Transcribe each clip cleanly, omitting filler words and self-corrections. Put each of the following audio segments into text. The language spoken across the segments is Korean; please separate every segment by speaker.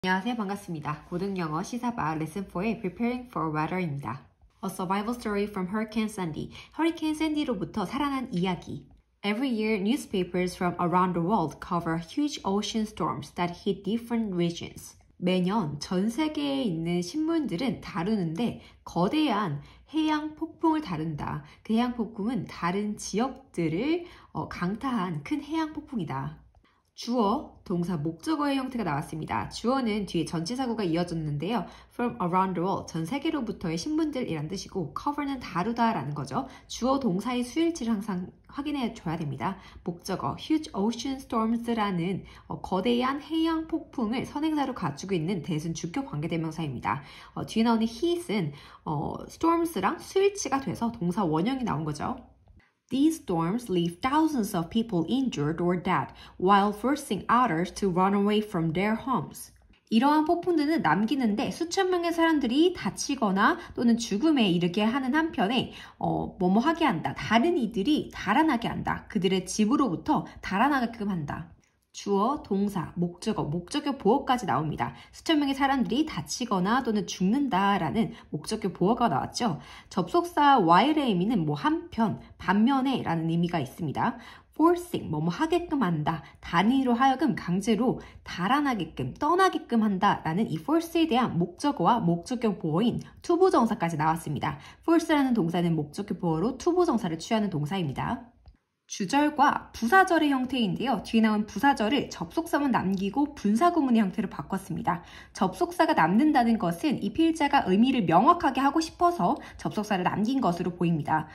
Speaker 1: 안녕하세요. 반갑습니다. 고등영어 시사바 레슨 4의 Preparing for Weather입니다. A survival story from Hurricane Sandy. 허리케인 샌디로부터 살아난 이야기. Every year, newspapers from around the world cover huge ocean storms that hit different regions. 매년 전 세계에 있는 신문들은 다루는데 거대한 해양 폭풍을 다룬다. 그 해양 폭풍은 다른 지역들을 강타한 큰 해양 폭풍이다. 주어, 동사, 목적어의 형태가 나왔습니다. 주어는 뒤에 전치사구가 이어졌는데요. From around the world, 전 세계로부터의 신문들이란 뜻이고 cover는 다루다 라는 거죠. 주어, 동사의 수일치를 항상 확인해 줘야 됩니다. 목적어, huge ocean storms라는 거대한 해양 폭풍을 선행사로 가지고 있는 대순 주격 관계대명사입니다. 뒤에 나오는 hit은 storms랑 수일치가 돼서 동사 원형이 나온 거죠. These storms leave thousands of people injured or dead, while forcing others to run away from their homes. 이러한 폭풍들은 남기는데 수천 명의 사람들이 다치거나 또는 죽음에 이르게 하는 한편에 뭐뭐 하게 한다. 다른 이들이 달아나게 한다. 그들의 집으로부터 달아나게끔 한다. 주어, 동사, 목적어, 목적격 보어까지 나옵니다. 수천 명의 사람들이 다치거나 또는 죽는다라는 목적격 보어가 나왔죠. 접속사 while의 의미는 한편, 반면에 라는 의미가 있습니다. forcing, 뭐뭐 하게끔 한다. 단위로 하여금 강제로 달아나게끔, 떠나게끔 한다라는 이 force에 대한 목적어와 목적격 보어인 투부정사까지 나왔습니다. force라는 동사는 목적격 보어로 투부정사를 취하는 동사입니다. 주절과 부사절의 형태인데요. 뒤에 나온 부사절을 접속사만 남기고 분사구문의 형태로 바꿨습니다. 접속사가 남는다는 것은 이 필자가 의미를 명확하게 하고 싶어서 접속사를 남긴 것으로 보입니다.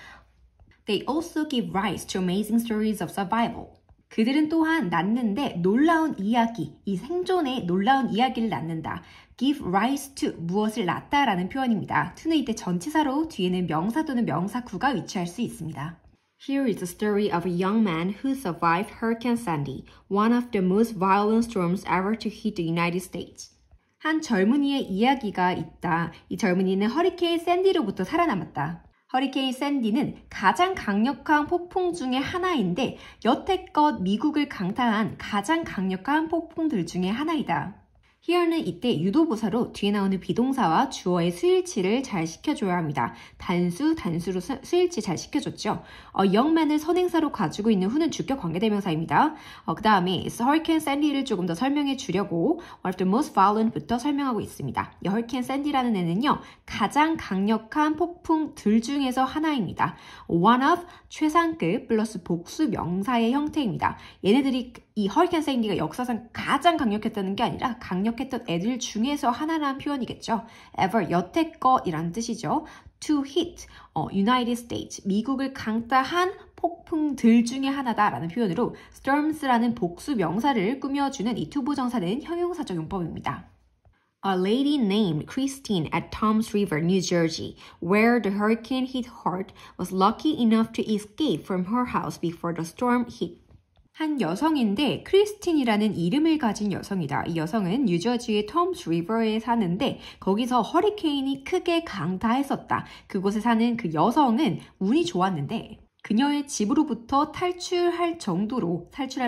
Speaker 1: They also give rise to amazing stories of survival. 그들은 또한 낳는데 놀라운 이야기, 이 생존의 놀라운 이야기를 낳는다. give rise to, 무엇을 낳다라는 표현입니다. to는 이때 전치사로 뒤에는 명사 또는 명사구가 위치할 수 있습니다. Here is the story of a young man who survived Hurricane Sandy, one of the most violent storms ever to hit the United States. 한 젊은이의 이야기가 있다. 이 젊은이는 허리케인 샌디로부터 살아남았다. 허리케인 샌디는 가장 강력한 폭풍 중에 하나인데 여태껏 미국을 강타한 가장 강력한 폭풍들 중에 하나이다. here는 이때 유도부사로 뒤에 나오는 비동사와 주어의 수일치를 잘 시켜줘야 합니다. 단수로 수일치 잘 시켜줬죠. young man을 선행사로 가지고 있는 who는 주격 관계대명사입니다. 그 다음에 Hurricane Sandy를 조금 더 설명해 주려고 one of the most violent부터 설명하고 있습니다. 이 Hurricane Sandy라는 애는요. 가장 강력한 폭풍들 중에서 하나입니다. one of 최상급 플러스 복수 명사의 형태입니다. 얘네들이 이 Hurricane Sandy가 역사상 가장 강력했다는 게 아니라 강력했던 애들 중에서 하나라는 표현이겠죠. ever, 여태껏이라는 뜻이죠. to hit, United States, 미국을 강타한 폭풍들 중에 하나다라는 표현으로 storms라는 복수 명사를 꾸며주는 이 투부정사는 형용사적 용법입니다. A lady named Christine at Toms River, New Jersey, where the hurricane hit hard, was lucky enough to escape from her house before the storm hit. 한 여성인데 크리스틴이라는 이름을 가진 여성이다. 이 여성은 뉴저지의 톰스 리버에 사는데 거기서 허리케인이 크게 강타했었다. 그곳에 사는 그 여성은 운이 좋았는데 그녀의 집으로부터 탈출할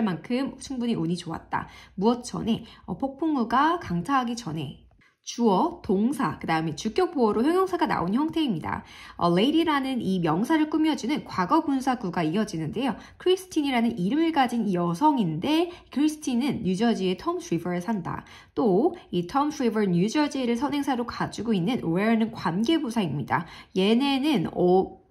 Speaker 1: 만큼 충분히 운이 좋았다. 무엇 전에? 폭풍우가 강타하기 전에. 주어, 동사, 그 다음에 주격 보어로 형용사가 나온 형태입니다. lady라는 이 명사를 꾸며주는 과거 분사구가 이어지는데요. 크리스틴이라는 이름을 가진 이 여성인데 크리스틴은 뉴저지의 톰스 리버에 산다. 또 이 톰스 리버 뉴저지를 선행사로 가지고 있는 where는 관계부사입니다. 얘네는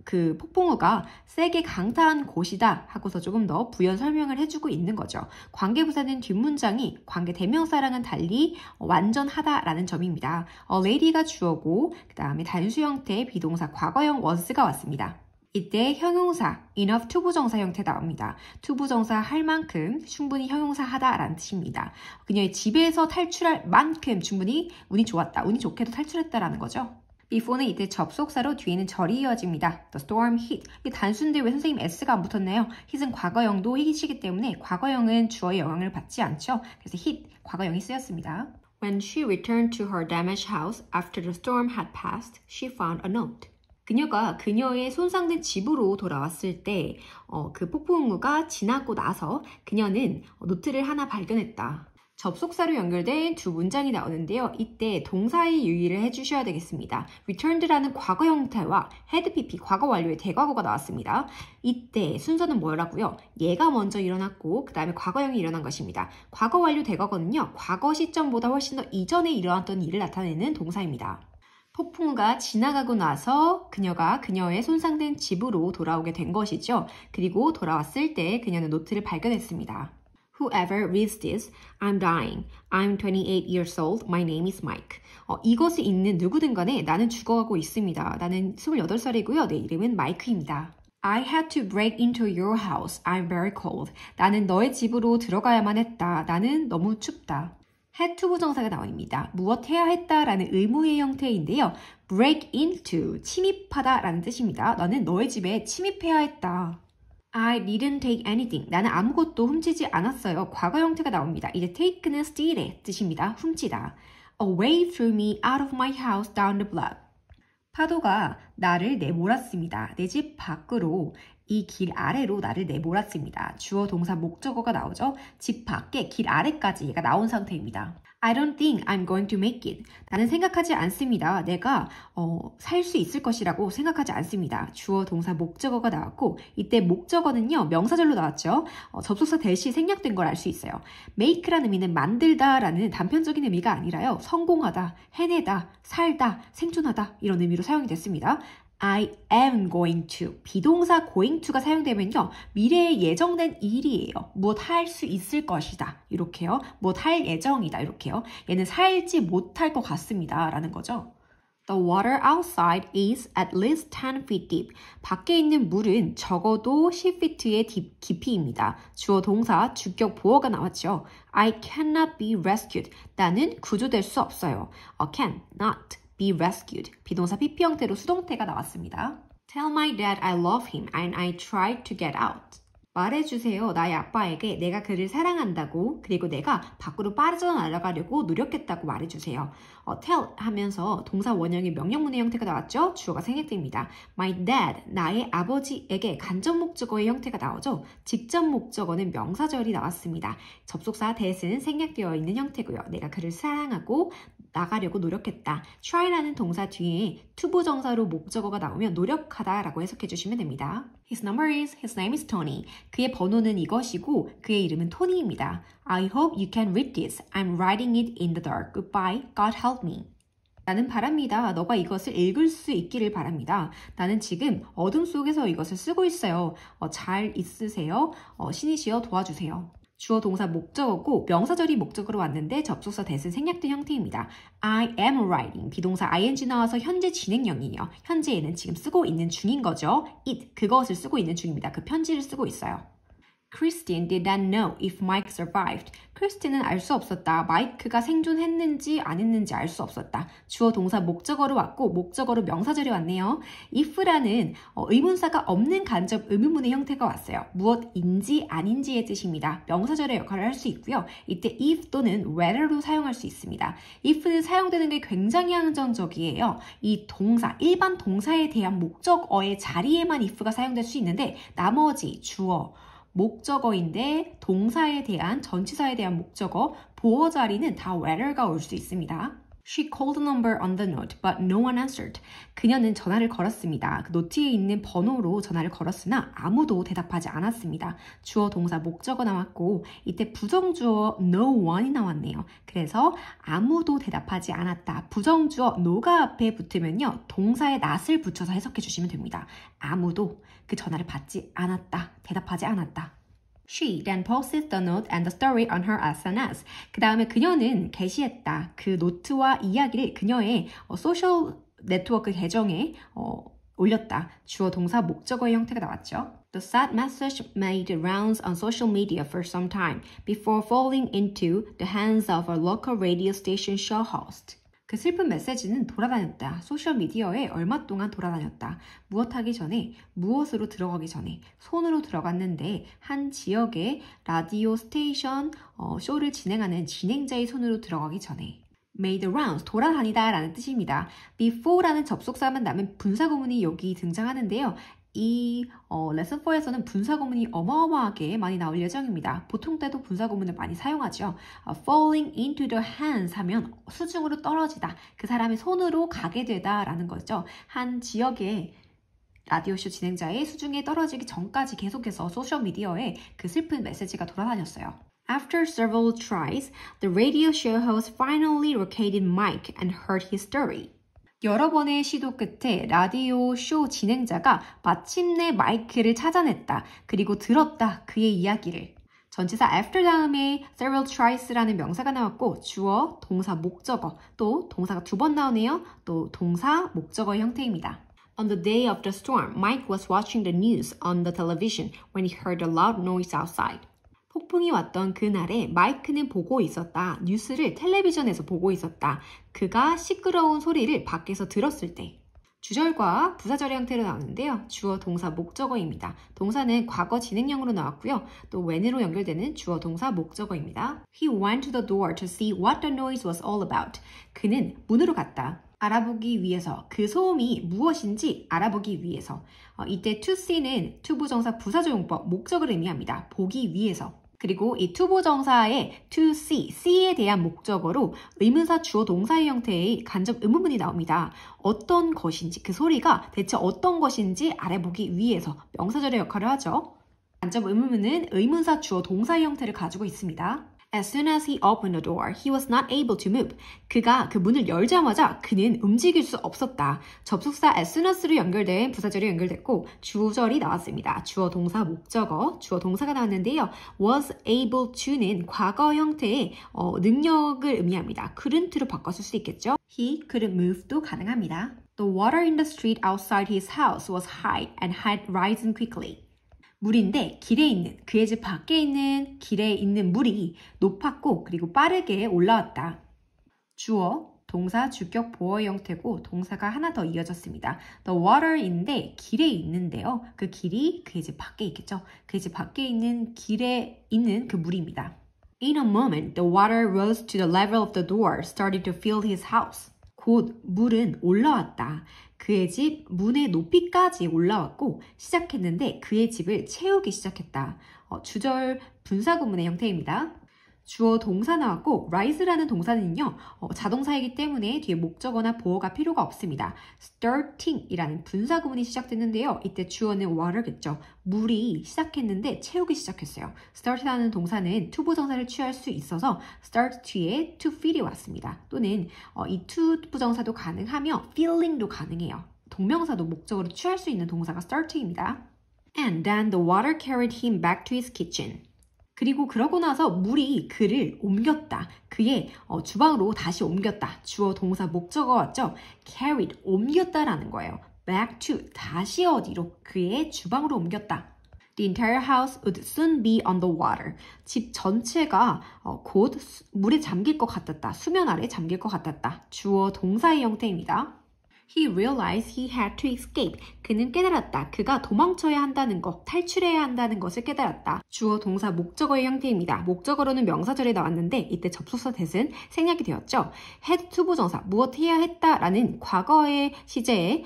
Speaker 1: 그 폭풍우가 세게 강타한 곳이다 하고서 조금 더 부연 설명을 해주고 있는 거죠. 관계부사는 뒷문장이 관계 대명사랑은 달리 완전하다라는 점입니다. lady가 주어고 그 다음에 단수 형태의 비동사 과거형 was가 왔습니다. 이때 형용사, enough 투부정사 형태 나옵니다. 투부정사 할 만큼 충분히 형용사 하다라는 뜻입니다. 그녀의 집에서 탈출할 만큼 충분히 운이 좋았다. 운이 좋게도 탈출했다라는 거죠. before는 이때 접속사로 뒤에는 절이 이어집니다. The storm hit. 이게 단수인데 왜 선생님 S가 안 붙었나요? hit은 과거형도 hit이기 때문에 과거형은 주어의 영향을 받지 않죠. 그래서 hit, 과거형이 쓰였습니다. When she returned to her damaged house after the storm had passed, she found a note. 그녀가 그녀의 손상된 집으로 돌아왔을 때 그 폭풍우가 지나고 나서 그녀는 노트를 하나 발견했다. 접속사로 연결된 두 문장이 나오는데요. 이때 동사의 유의를 해주셔야 되겠습니다. returned라는 과거 형태와 had pp 과거 완료의 대과거가 나왔습니다. 이때 순서는 뭐라고요? 얘가 먼저 일어났고 그 다음에 과거형이 일어난 것입니다. 과거 완료 대과거는요. 과거 시점보다 훨씬 더 이전에 일어났던 일을 나타내는 동사입니다. 폭풍우가 지나가고 나서 그녀가 그녀의 손상된 집으로 돌아오게 된 것이죠. 그리고 돌아왔을 때 그녀는 노트를 발견했습니다. Whoever reads this, I'm dying. I'm 28 years old. My name is Mike. 이것을 읽는 누구든 간에 나는 죽어가고 있습니다. 나는 28살이고요. 내 이름은 마이크입니다. I had to break into your house. I'm very cold. 나는 너의 집으로 들어가야만 했다. 나는 너무 춥다. had to 부정사가 나옵니다. 무엇 해야 했다라는 의무의 형태인데요. break into, 침입하다 라는 뜻입니다. 나는 너의 집에 침입해야 했다. I didn't take anything. 나는 아무것도 훔치지 않았어요. 과거 형태가 나옵니다. 이제 take는 steal의 뜻입니다. 훔치다. A wave threw me out of my house down the block. 파도가 나를 내몰았습니다. 내 집 밖으로 이 길 아래로 나를 내몰았습니다. 주어 동사 목적어가 나오죠. 집 밖에 길 아래까지 얘가 나온 상태입니다. I don't think I'm going to make it. 나는 생각하지 않습니다. 내가 살 수 있을 것이라고 생각하지 않습니다. 주어 동사 목적어가 나왔고 이때 목적어는요. 명사절로 나왔죠. 접속사 대시 생략된 걸 알 수 있어요. make라는 의미는 만들다 라는 단편적인 의미가 아니라요. 성공하다, 해내다, 살다, 생존하다 이런 의미로 사용이 됐습니다. I am going to. 비동사 going to가 사용되면요. 미래에 예정된 일이에요. 무엇 할 수 있을 것이다. 이렇게요. 무엇 할 예정이다. 이렇게요. 얘는 살지 못할 것 같습니다. 라는 거죠. The water outside is at least 10 feet deep. 밖에 있는 물은 적어도 10feet의 깊이입니다. 주어 동사 주격 보어가 나왔죠. I cannot be rescued. 나는 구조될 수 없어요. cannot be rescued. 비동사 PP 형태로 수동태가 나왔습니다. Tell my dad I love him and I tried to get out. 말해주세요. 나의 아빠에게 내가 그를 사랑한다고 그리고 내가 밖으로 빠져나가려고 노력했다고 말해주세요. tell 하면서 동사 원형의 명령문의 형태가 나왔죠. 주어가 생략됩니다. My dad, 나의 아버지에게 간접 목적어의 형태가 나오죠. 직접 목적어는 명사절이 나왔습니다. 접속사 that은 생략되어 있는 형태고요. 내가 그를 사랑하고 나가려고 노력했다. try라는 동사 뒤에 투부정사로 목적어가 나오면 노력하다 라고 해석해 주시면 됩니다. His number is, his name is Tony. 그의 번호는 이것이고 그의 이름은 토니입니다. I hope you can read this. I'm writing it in the dark. Goodbye. God help me. 나는 바랍니다. 너가 이것을 읽을 수 있기를 바랍니다. 나는 지금 어둠 속에서 이것을 쓰고 있어요. 잘 있으세요. 신이시여 도와주세요. 주어 동사 목적어고 명사절이 목적으로 왔는데 접속사 that은 생략된 형태입니다. I am writing. 비동사 ing 나와서 현재 진행형이에요. 현재에는 지금 쓰고 있는 중인 거죠. it, 그것을 쓰고 있는 중입니다. 그 편지를 쓰고 있어요. Christine did not know if Mike survived. 크리스틴은 알 수 없었다. 마이크가 생존했는지 안 했는지 알 수 없었다. 주어 동사 목적어로 왔고 목적어로 명사절이 왔네요. if라는 의문사가 없는 간접 의문문의 형태가 왔어요. 무엇인지 아닌지의 뜻입니다. 명사절의 역할을 할 수 있고요. 이때 if 또는 whether로 사용할 수 있습니다. if는 사용되는 게 굉장히 한정적이에요. 이 동사, 일반 동사에 대한 목적어의 자리에만 if가 사용될 수 있는데 나머지 주어, 목적어인데 동사에 대한 전치사에 대한 목적어, 보어 자리는 다 whether가 올 수 있습니다. She called the number on the note, but no one answered. 그녀는 전화를 걸었습니다. 그 노트에 있는 번호로 전화를 걸었으나 아무도 대답하지 않았습니다. 주어 동사 목적어 나왔고 이때 부정주어 no one이 나왔네요. 그래서 아무도 대답하지 않았다. 부정주어 no가 앞에 붙으면요. 동사의 not을 붙여서 해석해 주시면 됩니다. 아무도 그 전화를 받지 않았다. 대답하지 않았다. She then posted the note and the story on her SNS. 그 다음에 그녀는 게시했다. 그 노트와 이야기를 그녀의 소셜 네트워크 계정에 올렸다. 주어 동사 목적어의 형태가 나왔죠. The sad message made rounds on social media for some time before falling into the hands of a local radio station show host. 그 슬픈 메시지는 돌아다녔다. 소셜미디어에 얼마 동안 돌아다녔다. 무엇하기 전에, 무엇으로 들어가기 전에 손으로 들어갔는데 한 지역의 라디오 스테이션 쇼를 진행하는 진행자의 손으로 들어가기 전에. made the rounds, 돌아다니다 라는 뜻입니다. before라는 접속사만 나면 분사구문이 여기 등장하는데요. 이 레슨 4에서는 분사구문이 어마어마하게 많이 나올 예정입니다. 보통 때도 분사구문을 많이 사용하죠. falling into the hands 하면 수중으로 떨어지다. 그 사람의 손으로 가게 되다 라는 거죠. 한 지역의 라디오쇼 진행자의 수중에 떨어지기 전까지 계속해서 소셜미디어에 그 슬픈 메시지가 돌아다녔어요. After several tries, the radio show host finally located Mike and heard his story. 여러 번의 시도 끝에 라디오 쇼 진행자가 마침내 마이크를 찾아냈다. 그리고 들었다. 그의 이야기를. 전치사 after 다음에 several tries라는 명사가 나왔고 주어, 동사, 목적어, 또 동사가 2번 나오네요. 또 동사, 목적어 형태입니다. On the day of the storm, Mike was watching the news on the television when he heard a loud noise outside. 폭풍이 왔던 그날에 마이크는 보고 있었다. 뉴스를 텔레비전에서 보고 있었다. 그가 시끄러운 소리를 밖에서 들었을 때. 주절과 부사절의 형태로 나오는데요. 주어, 동사, 목적어입니다. 동사는 과거 진행형으로 나왔고요. 또 when으로 연결되는 주어, 동사, 목적어입니다. He went to the door to see what the noise was all about. 그는 문으로 갔다. 알아보기 위해서, 그 소음이 무엇인지 알아보기 위해서. 이때 to see는 투부정사 부사조용법, 목적을 의미합니다. 보기 위해서. 그리고 이 투부정사의 to see, see에 대한 목적어로 의문사 주어 동사의 형태의 간접 의문문이 나옵니다. 어떤 것인지, 그 소리가 대체 어떤 것인지 알아보기 위해서 명사절의 역할을 하죠. 간접 의문문은 의문사 주어 동사의 형태를 가지고 있습니다. As soon as he opened the door, he was not able to move. 그가 그 문을 열자마자 그는 움직일 수 없었다. 접속사 as soon as로 연결된 부사절이 연결됐고 주절이 나왔습니다. 주어, 동사, 목적어, 주어, 동사가 나왔는데요. was able to는 과거 형태의 능력을 의미합니다. couldn't로 바꿨을 수 있겠죠. he couldn't move도 가능합니다. The water in the street outside his house was high and had risen quickly. 물인데 길에 있는, 그의 집 밖에 있는 길에 있는 물이 높았고 그리고 빠르게 올라왔다. 주어, 동사, 주격, 보어 형태고 동사가 하나 더 이어졌습니다. The water인데 길에 있는데요. 그 길이 그의 집 밖에 있겠죠. 그의 집 밖에 있는 길에 있는 그 물입니다. In a moment, the water rose to the level of the door, starting to fill his house. 곧 물은 올라왔다. 그의 집 문의 높이까지 올라왔고 시작했는데 그의 집을 채우기 시작했다. 주절 분사구문의 형태입니다. 주어 동사 나왔고 rise라는 동사는요. 자동사이기 때문에 뒤에 목적어나 보어가 필요가 없습니다. starting이라는 분사구문이 시작됐는데요. 이때 주어는 water겠죠. 물이 시작했는데 채우기 시작했어요. start라는 동사는 투부정사를 취할 수 있어서 start 뒤에 to fill이 왔습니다. 또는 이 to 부정사도 가능하며 filling도 가능해요. 동명사도 목적으로 취할 수 있는 동사가 starting입니다. And then the water carried him back to his kitchen. 그리고 그러고 나서 물이 그를 옮겼다. 그의 주방으로 다시 옮겼다. 주어, 동사, 목적어 왔죠? carried, 옮겼다라는 거예요. back to, 다시 어디로? 그의 주방으로 옮겼다. The entire house would soon be on the water. 집 전체가 곧 물에 잠길 것 같았다. 수면 아래 잠길 것 같았다. 주어, 동사의 형태입니다. He realized he had to escape. 그는 깨달았다. 그가 도망쳐야 한다는 것, 탈출해야 한다는 것을 깨달았다. 주어, 동사, 목적어의 형태입니다. 목적어로는 명사절에 나왔는데 이때 접속사 that은 생략이 되었죠. had to 부정사, 무엇해야 했다라는 과거의 시제의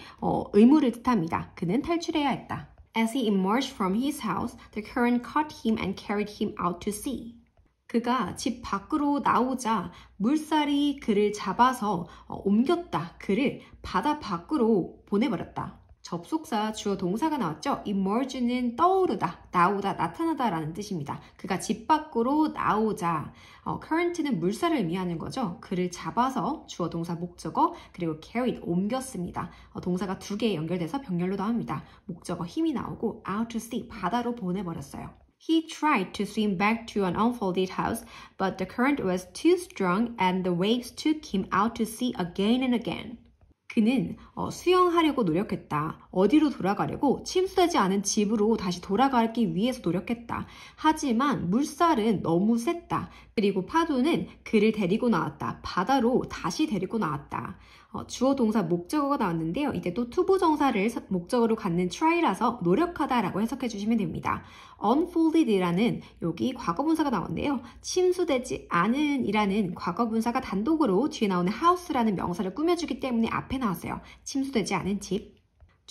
Speaker 1: 의무를 뜻합니다. 그는 탈출해야 했다. As he emerged from his house, the current caught him and carried him out to sea. 그가 집 밖으로 나오자 물살이 그를 잡아서 옮겼다. 그를 바다 밖으로 보내버렸다. 접속사 주어 동사가 나왔죠? emerge는 떠오르다, 나오다, 나타나다 라는 뜻입니다. 그가 집 밖으로 나오자 current는 물살을 의미하는 거죠. 그를 잡아서 주어 동사 목적어 그리고 carried 옮겼습니다. 동사가 2개 연결돼서 병렬로 나옵니다. 목적어 힘이 나오고 out to sea 바다로 보내버렸어요. He tried to swim back to an unfolded house, but the current was too strong and the waves took him out to sea again and again. 그는 수영하려고 노력했다. 어디로 돌아가려고? 침수되지 않은 집으로 다시 돌아가기 위해서 노력했다. 하지만 물살은 너무 셌다. 그리고 파도는 그를 데리고 나왔다. 바다로 다시 데리고 나왔다. 주어 동사 목적어가 나왔는데요. 이때 또 투부정사를 목적어로 갖는 try라서 노력하다라고 해석해 주시면 됩니다. unfolded라는 여기 과거분사가 나왔는데요. 침수되지 않은 이라는 과거분사가 단독으로 뒤에 나오는 house라는 명사를 꾸며주기 때문에 앞에 나왔어요. 침수되지 않은 집.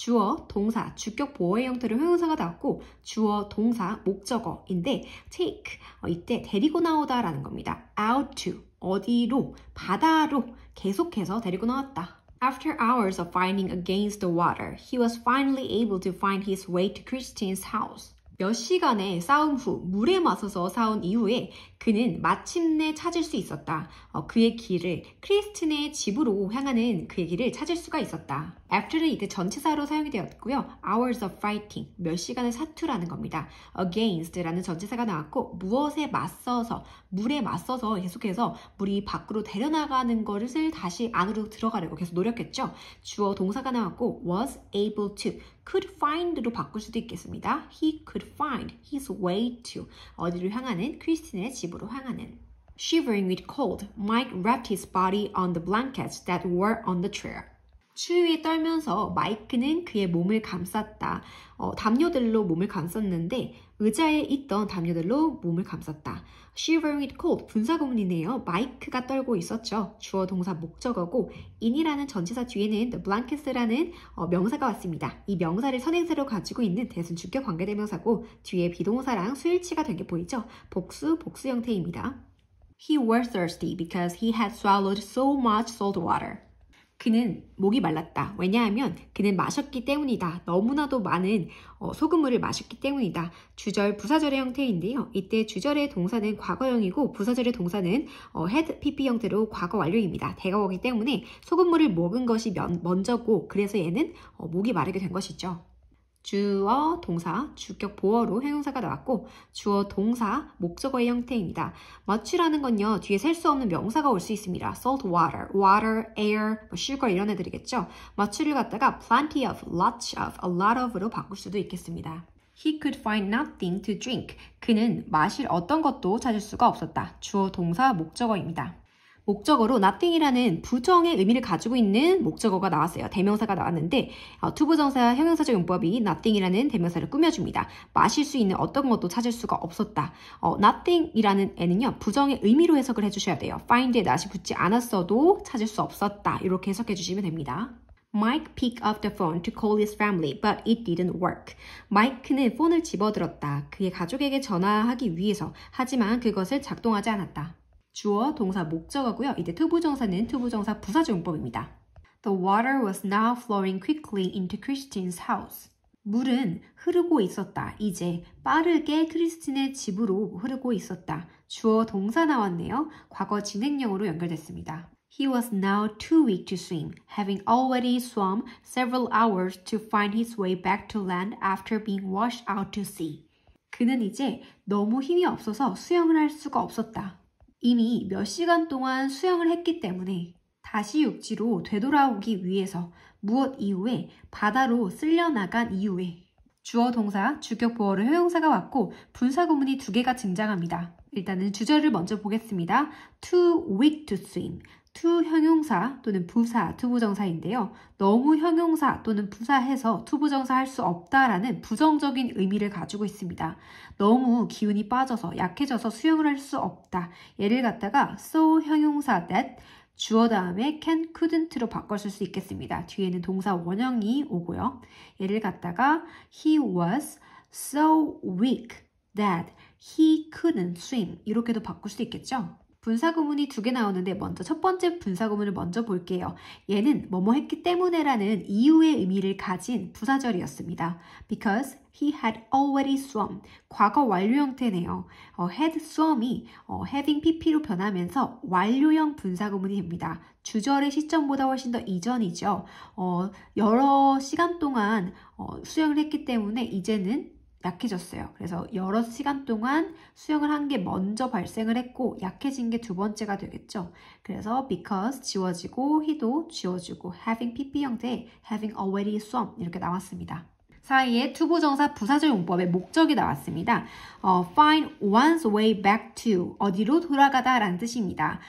Speaker 1: 주어, 동사, 주격 보어의 형태로 형용사가 나왔고 주어, 동사, 목적어인데 take, 이때 데리고 나오다라는 겁니다. out to, 어디로, 바다로 계속해서 데리고 나왔다. After hours of fighting against the water, he was finally able to find his way to Christine's house. 몇 시간의 싸움 후 물에 맞서서 싸운 이후에 그는 마침내 찾을 수 있었다. 그의 길을 크리스틴의 집으로 향하는 그의 길을 찾을 수가 있었다. After는 이때 전치사로 사용이 되었고요. Hours of fighting, 몇 시간의 사투라는 겁니다. Against라는 전치사가 나왔고 무엇에 맞서서, 물에 맞서서 계속해서 물이 밖으로 데려나가는 것을 다시 안으로 들어가려고 계속 노력했죠. 주어 동사가 나왔고 was able to, could find로 바꿀 수도 있겠습니다. He could find his way to, 어디를 향하는? 크리스틴의 집으로 향하는. Shivering with cold, Mike wrapped his body on the blankets that were on the chair. 추위에 떨면서 마이크는 그의 몸을 감쌌다. 담요들로 몸을 감쌌는데 의자에 있던 담요들로 몸을 감쌌다. Shivering with cold, 분사구문이네요. 마이크가 떨고 있었죠. 주어 동사 목적어고 in이라는 전치사 뒤에는 the blankets라는 명사가 왔습니다. 이 명사를 선행사로 가지고 있는 대순 주격 관계대명사고 뒤에 비동사랑 수일치가 된 게 보이죠? 복수 형태입니다. He was thirsty because he had swallowed so much salt water. 그는 목이 말랐다. 왜냐하면 그는 마셨기 때문이다. 너무나도 많은 소금물을 마셨기 때문이다. 주절, 부사절의 형태인데요. 이때 주절의 동사는 과거형이고 부사절의 동사는 had PP 형태로 과거 완료입니다. 대과거이기 때문에 소금물을 먹은 것이 먼저고 그래서 얘는 목이 마르게 된 것이죠. 주어, 동사, 주격 보어로 형용사가 나왔고 주어, 동사, 목적어의 형태입니다. much라는 건요. 뒤에 셀 수 없는 명사가 올 수 있습니다. salt water, water, air, sugar 이런 애들이겠죠. much를 갖다가 plenty of, lots of, a lot of로 바꿀 수도 있겠습니다. He could find nothing to drink. 그는 마실 어떤 것도 찾을 수가 없었다. 주어, 동사, 목적어입니다. 목적어로 nothing이라는 부정의 의미를 가지고 있는 목적어가 나왔어요. 대명사가 나왔는데 투부정사 형용사적 용법이 nothing이라는 대명사를 꾸며줍니다. 마실 수 있는 어떤 것도 찾을 수가 없었다. nothing이라는 애는요. 부정의 의미로 해석을 해주셔야 돼요. find에 not이 붙지 않았어도 찾을 수 없었다. 이렇게 해석해 주시면 됩니다. Mike picked up the phone to call his family, but it didn't work. 마이크는 폰을 집어들었다. 그의 가족에게 전화하기 위해서. 하지만 그것을 작동하지 않았다. 주어, 동사, 목적어고요. 이때 투부정사는 투부정사 부사적 용법입니다. The water was now flowing quickly into Christine's house. 물은 흐르고 있었다. 이제 빠르게 크리스틴의 집으로 흐르고 있었다. 주어, 동사 나왔네요. 과거 진행형으로 연결됐습니다. He was now too weak to swim, having already swum several hours to find his way back to land after being washed out to sea. 그는 이제 너무 힘이 없어서 수영을 할 수가 없었다. 이미 몇 시간 동안 수영을 했기 때문에 다시 육지로 되돌아오기 위해서 무엇 이후에 바다로 쓸려나간 이후에 주어 동사, 주격 보어로 형용사가 왔고 분사구문이 두 개가 등장합니다. 일단은 주절을 먼저 보겠습니다. Too weak to swim. to 형용사 또는 부사, 투부정사인데요. 너무 형용사 또는 부사해서 투부정사 할 수 없다라는 부정적인 의미를 가지고 있습니다. 너무 기운이 빠져서 약해져서 수영을 할 수 없다. 얘를 갖다가 so 형용사 that 주어 다음에 can, couldn't로 바꿨을 수 있겠습니다. 뒤에는 동사 원형이 오고요. 얘를 갖다가 he was so weak that he couldn't swim 이렇게도 바꿀 수 있겠죠. 분사구문이 두 개 나오는데 먼저 첫 번째 분사구문을 먼저 볼게요. 얘는 뭐뭐 했기 때문에라는 이유의 의미를 가진 부사절이었습니다. Because he had already swum. 과거 완료 형태네요. had swum이 having pp로 변하면서 완료형 분사구문이 됩니다. 주절의 시점보다 훨씬 더 이전이죠. 여러 시간 동안 수영을 했기 때문에 이제는 약해졌어요. 그래서 여러 시간 동안 수영을 한 게 먼저 발생을 했고 약해진 게 두 번째가 되겠죠. 그래서 because 지워지고 he도 지워지고 having pp 형태의 having already swum 이렇게 나왔습니다. 사이에 투부정사 부사절 용법의 목적이 나왔습니다. find one's way back to 어디로 돌아가다 라는 뜻입니다.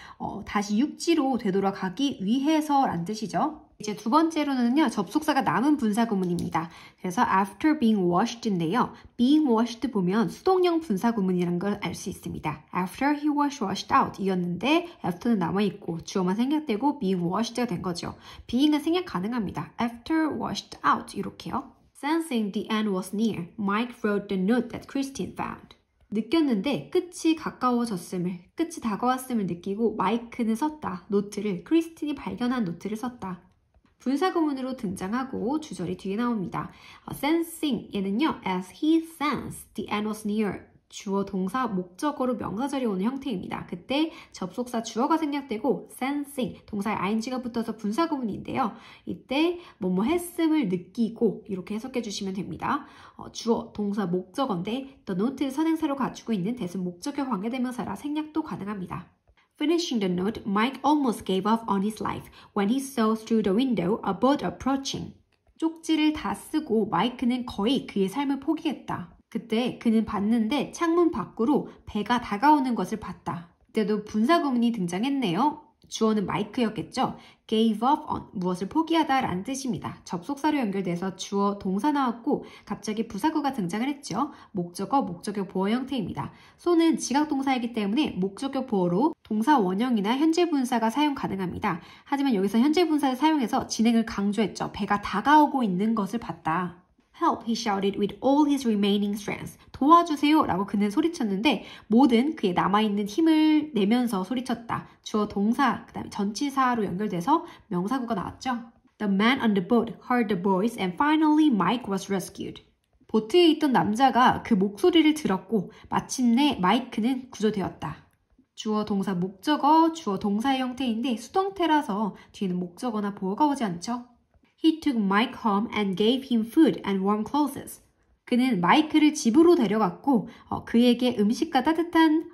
Speaker 1: 다시 육지로 되돌아가기 위해서 라는 뜻이죠. 이제 두 번째로는요, 접속사가 남은 분사구문입니다. 그래서 after being washed인데요. being washed 보면 수동형 분사구문이라는 걸 알 수 있습니다. After he was washed out 이었는데 after는 남아있고 주어만 생략되고 being washed가 된 거죠. being은 생략 가능합니다. After washed out 이렇게요. Sensing the end was near, Mike wrote the note that Christine found. 느꼈는데 끝이 가까워졌음을, 끝이 다가왔음을 느끼고 마이크는 썼다. 노트를, 크리스틴이 발견한 노트를 썼다. 분사구문으로 등장하고 주절이 뒤에 나옵니다. Sensing 얘는요, as he sensed the end was near. 주어, 동사, 목적어로 명사절이 오는 형태입니다. 그때 접속사 주어가 생략되고 sensing, 동사에 ing가 붙어서 분사구문인데요. 이때 뭐뭐 했음을 느끼고 이렇게 해석해 주시면 됩니다. 주어, 동사, 목적어인데 the note를 선행사로 갖추고 있는 대신 목적격 관계대명사라 생략도 가능합니다. Finishing the note, Mike almost gave up on his life when he saw through the window a boat approaching. 쪽지를 다 쓰고 마이크는 거의 그의 삶을 포기했다. 그때 그는 봤는데 창문 밖으로 배가 다가오는 것을 봤다. 그때도 분사구문이 등장했네요. 주어는 마이크였겠죠. gave up on, 무엇을 포기하다 라는 뜻입니다. 접속사로 연결돼서 주어, 동사 나왔고 갑자기 부사구가 등장을 했죠. 목적어, 목적격 보어 형태입니다. so는 지각동사이기 때문에 목적격 보어로 동사 원형이나 현재 분사가 사용 가능합니다. 하지만 여기서 현재 분사를 사용해서 진행을 강조했죠. 배가 다가오고 있는 것을 봤다. Help, he shouted with all his remaining strength. 도와주세요 라고 그는 소리쳤는데 모든 그의 남아있는 힘을 내면서 소리쳤다. 주어 동사, 그 다음에 전치사로 연결돼서 명사구가 나왔죠. The man on the boat heard the voice and finally Mike was rescued. 보트에 있던 남자가 그 목소리를 들었고 마침내 마이크는 구조되었다. 주어, 동사, 목적어, 주어, 동사의 형태인데 수동태라서 뒤에는 목적어나 보어가 오지 않죠. He took Mike home and gave him food and warm clothes. 그는 마이크를 집으로 데려갔고 그에게 음식과 따뜻한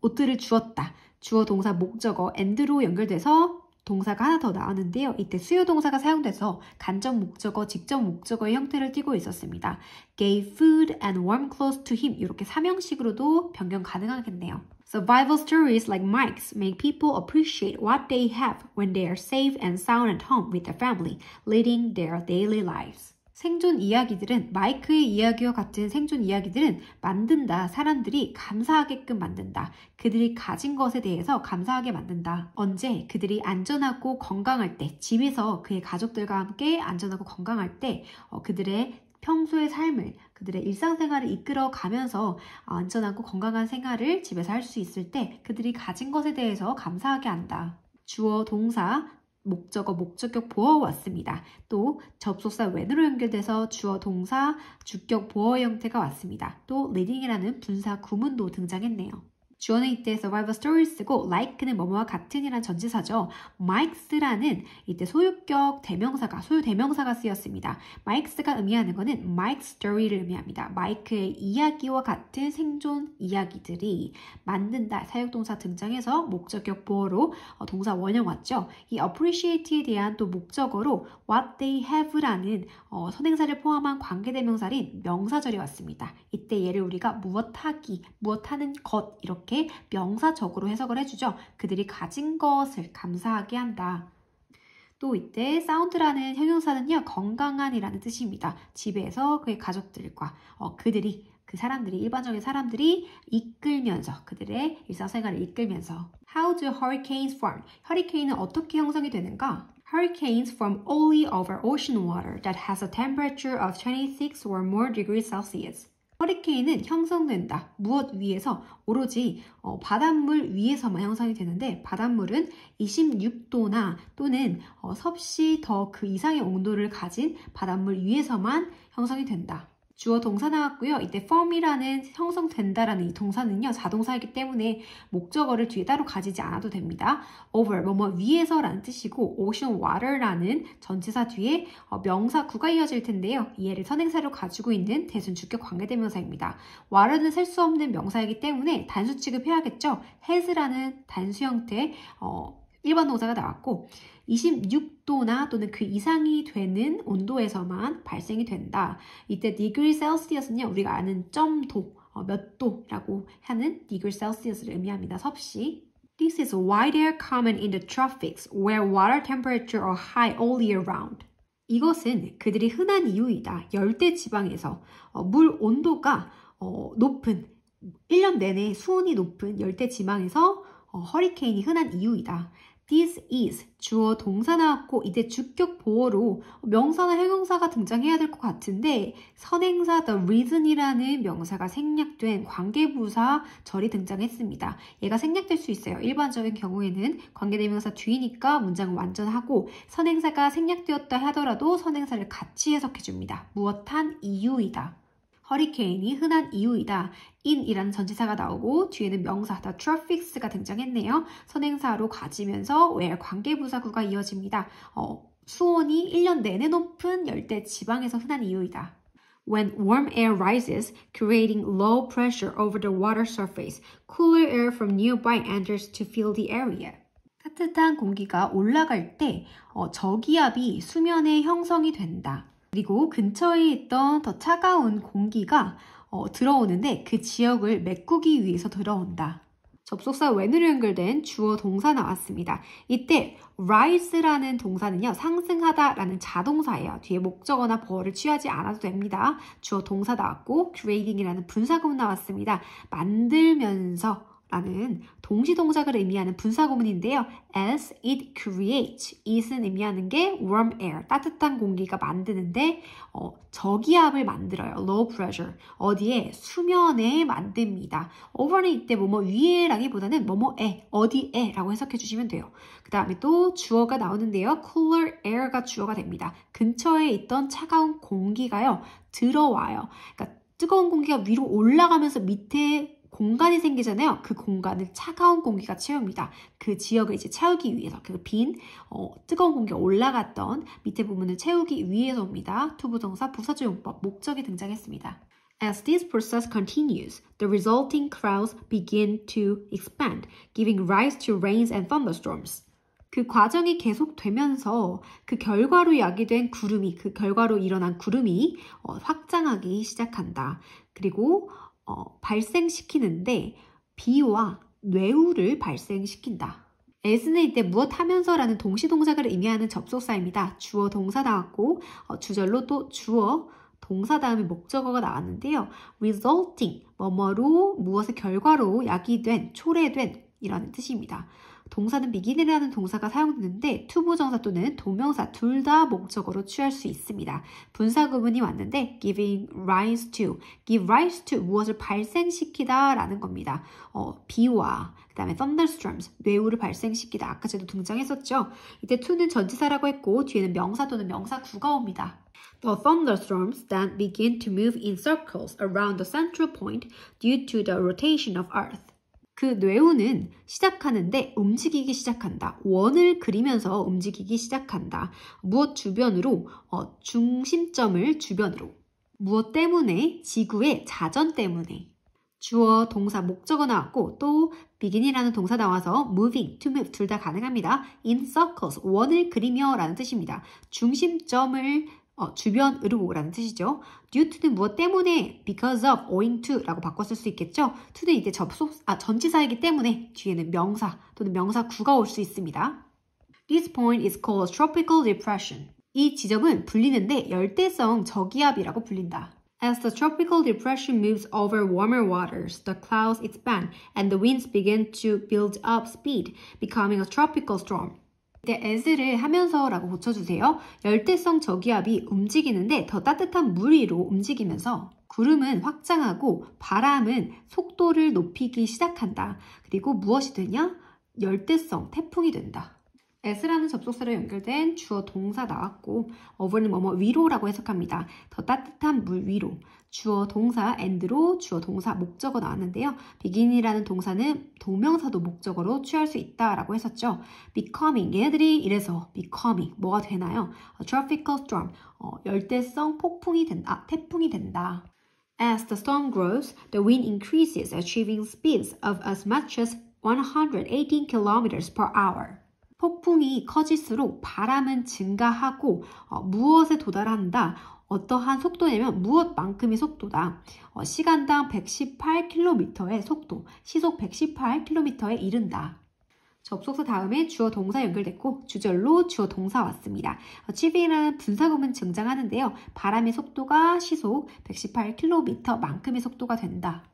Speaker 1: 옷들을 주었다. 주어, 동사, 목적어, and로 연결돼서 동사가 하나 더 나왔는데요. 이때 수요 동사가 사용돼서 간접 목적어, 직접 목적어의 형태를 띠고 있었습니다. Gave food and warm clothes to him. 이렇게 삼형식으로도 변경 가능하겠네요. Survival stories like Mike's make people appreciate what they have when they are safe and sound at home with their family, leading their daily lives. 생존 이야기들은 마이크의 이야기와 같은 생존 이야기들은 만든다. 사람들이 감사하게끔 만든다. 그들이 가진 것에 대해서 감사하게 만든다. 언제? 그들이 안전하고 건강할 때, 집에서 그의 가족들과 함께 안전하고 건강할 때 그들의 평소의 삶을, 그들의 일상생활을 이끌어가면서 안전하고 건강한 생활을 집에서 할 수 있을 때 그들이 가진 것에 대해서 감사하게 한다. 주어, 동사, 목적어, 목적격 보어 왔습니다. 또 접속사 when으로 연결돼서 주어, 동사, 주격 보어 형태가 왔습니다. 또 leading이라는 분사 구문도 등장했네요. 주어는 이때 survival story 쓰고 like는 뭐뭐와 같은이란 전치사죠. Mikes라는 이때 소유격 대명사가, 소유 대명사가 쓰였습니다. Mikes가 의미하는 것은 Mike's story를 의미합니다. 마이크의 이야기와 같은 생존 이야기들이 만든다. 사역동사 등장해서 목적격 보어로 동사 원형 왔죠. 이 appreciate에 대한 또 목적어로 what they have라는 선행사를 포함한 관계대명사인 명사절이 왔습니다. 이때 얘를 우리가 무엇하기, 무엇하는 것 이렇게 명사적으로 해석을 해주죠. 그들이 가진 것을 감사하게 한다. 또 이때 sound라는 형용사는요. 건강한이라는 뜻입니다. 집에서 그의 가족들과 그들이, 그 사람들이, 일반적인 사람들이 이끌면서, 그들의 일상생활을 이끌면서. How do hurricanes form? 허리케인은 어떻게 형성이 되는가? Hurricanes form only over ocean water that has a temperature of 26 or more degrees Celsius. 허리케인은 형성된다. 무엇 위에서? 오로지 바닷물 위에서만 형성이 되는데 바닷물은 26도나 또는 섭씨 더 그 이상의 온도를 가진 바닷물 위에서만 형성이 된다. 주어 동사 나왔고요. 이때 form이라는 형성된다라는 이 동사는요. 자동사이기 때문에 목적어를 뒤에 따로 가지지 않아도 됩니다. over, 뭐뭐 위에서라는 뜻이고 ocean water라는 전치사 뒤에 명사구가 이어질 텐데요. 이 얘를 선행사로 가지고 있는 대순 주격 관계대명사입니다. water는 셀 수 없는 명사이기 때문에 단수 취급해야겠죠. has라는 단수 형태 일반 동사가 나왔고 26도나 또는 그 이상이 되는 온도에서만 발생이 된다. 이때 degree Celsius는요. 우리가 아는 점도, 몇 도라고 하는 degree Celsius를 의미합니다. 섭씨. This is why they are common in the tropics where water temperature are high all year round. 이것은 그들이 흔한 이유이다. 열대 지방에서 물 온도가 높은 1년 내내 수온이 높은 열대 지방에서 허리케인이 흔한 이유이다. This is 주어 동사 나왔고 이제 주격 보어로 명사나 형용사가 등장해야 될 것 같은데 선행사 the reason이라는 명사가 생략된 관계부사 절이 등장했습니다. 얘가 생략될 수 있어요. 일반적인 경우에는 관계대명사 뒤니까 문장은 완전하고 선행사가 생략되었다 하더라도 선행사를 같이 해석해줍니다. 무엇한 이유이다. 허리케인이 흔한 이유이다. in이라는 전치사가 나오고 뒤에는 명사 the tropics가 등장했네요. 선행사로 가지면서 where 관계부사구가 이어집니다. 수온이 1년 내내 높은 열대 지방에서 흔한 이유이다. When warm air rises, creating low pressure over the water surface, cooler air from nearby enters to fill the area. 따뜻한 공기가 올라갈 때 저기압이 수면에 형성이 된다. 그리고 근처에 있던 더 차가운 공기가 들어오는데 그 지역을 메꾸기 위해서 들어온다. 접속사 when으로 연결된 주어 동사 나왔습니다. 이때 rise라는 동사는요. 상승하다라는 자동사예요. 뒤에 목적어나 보어를 취하지 않아도 됩니다. 주어 동사 나왔고 creating이라는 분사구문 나왔습니다. 만들면서 라는 동시동작을 의미하는 분사구문인데요. as it creates, it은 의미하는 게 warm air, 따뜻한 공기가 만드는데 저기압을 만들어요. low pressure, 어디에? 수면에 만듭니다. over는 이때 뭐뭐 위에라기보다는 뭐뭐에, 어디에 라고 해석해 주시면 돼요. 그 다음에 또 주어가 나오는데요. cooler air가 주어가 됩니다. 근처에 있던 차가운 공기가요. 들어와요. 그러니까 뜨거운 공기가 위로 올라가면서 밑에 공간이 생기잖아요. 그 공간을 차가운 공기가 채웁니다. 그 지역을 이제 채우기 위해서 그 빈 뜨거운 공기가 올라갔던 밑에 부분을 채우기 위해서입니다. 투부정사 부사조용법 목적이 등장했습니다. As this process continues, the resulting clouds begin to expand, giving rise to rains and thunderstorms. 그 과정이 계속되면서 그 결과로 야기된 구름이, 그 결과로 일어난 구름이 확장하기 시작한다. 그리고 발생시키는데 비와 뇌우를 발생시킨다. as는 이때 무엇 하면서라는 동시동작을 의미하는 접속사입니다. 주어 동사 나왔고 주절로 또 주어 동사 다음에 목적어가 나왔는데요. resulting, 뭐뭐로 무엇의 결과로 야기된, 초래된 이라는 뜻입니다. 동사는 begin이라는 동사가 사용되는데 투부정사 또는 동명사 둘 다 목적어로 취할 수 있습니다. 분사구문이 왔는데 giving rise to, give rise to 무엇을 발생시키다 라는 겁니다. 비와 그 다음에 thunderstorms, 뇌우를 발생시키다. 아까 전에도 등장했었죠. 이때 to는 전치사라고 했고 뒤에는 명사 또는 명사구가 옵니다. The thunderstorms then begin to move in circles around the central point due to the rotation of Earth. 그 뇌우는 시작하는데 움직이기 시작한다. 원을 그리면서 움직이기 시작한다. 무엇 주변으로? 중심점을 주변으로. 무엇 때문에? 지구의 자전 때문에. 주어, 동사, 목적어 나왔고 또 begin이라는 동사 나와서 moving, to move 둘 다 가능합니다. in circles, 원을 그리며 라는 뜻입니다. 중심점을 주변으로 라는 뜻이죠. due to는 무엇 때문에, because of, owing to 라고 바꿨을 수 있겠죠. to는 이때 전치사이기 때문에 뒤에는 명사 또는 명사구가 올 수 있습니다. This point is called tropical depression. 이 지점은 불리는데 열대성 저기압이라고 불린다. As the tropical depression moves over warmer waters, the clouds expand and the winds begin to build up speed, becoming a tropical storm. 이때 as를 하면서라고 고쳐주세요. 열대성 저기압이 움직이는데 더 따뜻한 물 위로 움직이면서 구름은 확장하고 바람은 속도를 높이기 시작한다. 그리고 무엇이 되냐? 열대성 태풍이 된다. as라는 접속사로 연결된 주어 동사 나왔고 over는 뭐뭐 위로라고 해석합니다. 더 따뜻한 물 위로. 주어 동사 and로 주어 동사 목적어 나왔는데요. begin이라는 동사는 동명사도 목적어로 취할 수 있다라고 했었죠. becoming, 얘네들이 이래서 becoming, 뭐가 되나요? A tropical storm, 열대성 폭풍이 된다, 태풍이 된다. As the storm grows, the wind increases, achieving speeds of as much as 118 kilometers per hour. 폭풍이 커질수록 바람은 증가하고 무엇에 도달한다? 어떠한 속도냐면 무엇만큼의 속도다. 시간당 118km의 속도, 시속 118km에 이른다. 접속사 다음에 주어 동사 연결됐고 주절로 주어 동사 왔습니다. achiev이라는 분사구문 등장하는데요. 바람의 속도가 시속 118km만큼의 속도가 된다.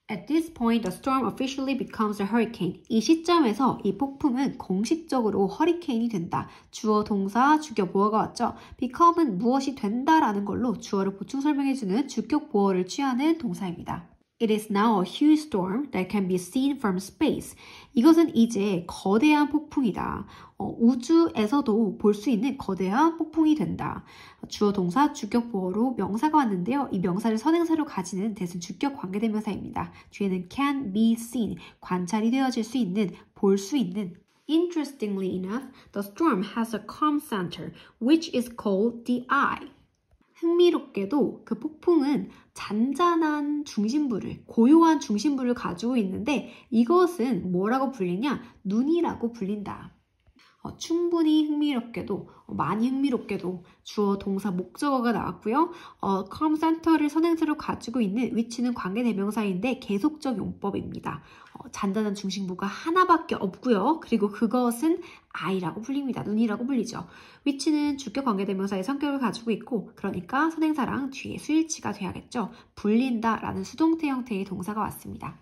Speaker 1: At this point, the storm officially becomes a hurricane. 이 시점에서 이 폭풍은 공식적으로 허리케인이 된다. 주어, 동사, 주격, 보어가 왔죠. become은 무엇이 된다라는 걸로 주어를 보충 설명해주는 주격 보어를 취하는 동사입니다. It is now a huge storm that can be seen from space. 이것은 이제 거대한 폭풍이다. 우주에서도 볼 수 있는 거대한 폭풍이 된다. 주어, 동사, 주격, 보어로 명사가 왔는데요. 이 명사를 선행사로 가지는 대신 주격 관계대명사입니다. 뒤에는 can be seen, 관찰이 되어질 수 있는, 볼 수 있는. Interestingly enough, the storm has a calm center, which is called the eye. 흥미롭게도 그 폭풍은 잔잔한 중심부를, 고요한 중심부를 가지고 있는데 이것은 뭐라고 불리냐? 눈이라고 불린다. 충분히 흥미롭게도, 많이 흥미롭게도 주어, 동사, 목적어가 나왔고요. calm center를 선행사로 가지고 있는 위치는 관계대명사인데 계속적 용법입니다. 잔잔한 중심부가 하나밖에 없고요. 그리고 그것은 eye라고 불립니다. 눈이라고 불리죠. 위치는 주격 관계대명사의 성격을 가지고 있고 그러니까 선행사랑 뒤에 수일치가 돼야겠죠. 불린다라는 수동태 형태의 동사가 왔습니다.